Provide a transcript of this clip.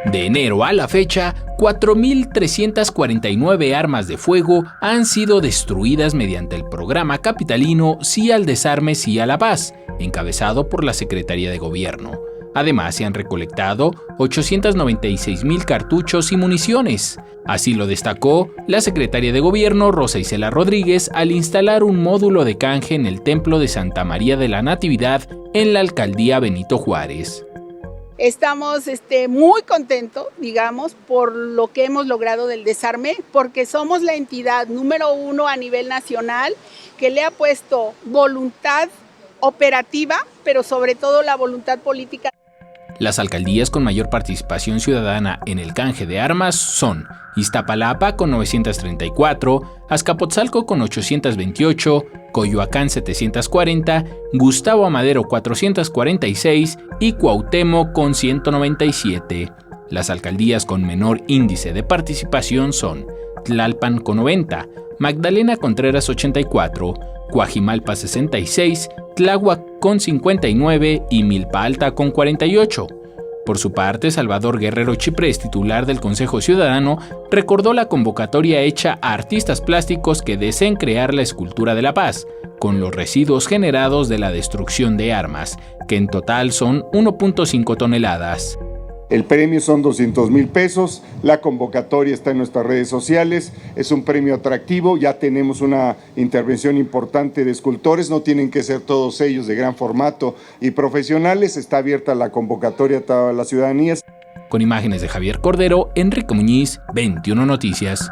De enero a la fecha, 4.349 armas de fuego han sido destruidas mediante el programa capitalino Sí al Desarme, Sí a la Paz, encabezado por la Secretaría de Gobierno. Además, se han recolectado 896,000 cartuchos y municiones. Así lo destacó la secretaria de Gobierno, Rosa Isela Rodríguez, al instalar un módulo de canje en el Templo de Santa María de la Natividad en la alcaldía Benito Juárez. Estamos muy contentos, por lo que hemos logrado del desarme, porque somos la entidad número 1 a nivel nacional que le ha puesto voluntad operativa, pero sobre todo la voluntad política. Las alcaldías con mayor participación ciudadana en el canje de armas son Iztapalapa con 934, Azcapotzalco con 828, Coyoacán 740, Gustavo Amadero 446 y Cuauhtémoc con 197. Las alcaldías con menor índice de participación son Tlalpan con 90, Magdalena Contreras 84, Coajimalpa 66, Tláhuac con 59 y Milpa Alta con 48. Por su parte, Salvador Guerrero Chiprés, titular del Consejo Ciudadano, recordó la convocatoria hecha a artistas plásticos que deseen crear la escultura de la paz, con los residuos generados de la destrucción de armas, que en total son 1.5 toneladas. El premio son 200,000 pesos, la convocatoria está en nuestras redes sociales, es un premio atractivo, ya tenemos una intervención importante de escultores, no tienen que ser todos ellos de gran formato y profesionales, está abierta la convocatoria a todas las ciudadanías. Con imágenes de Javier Cordero, Enrique Muñiz, 21 Noticias.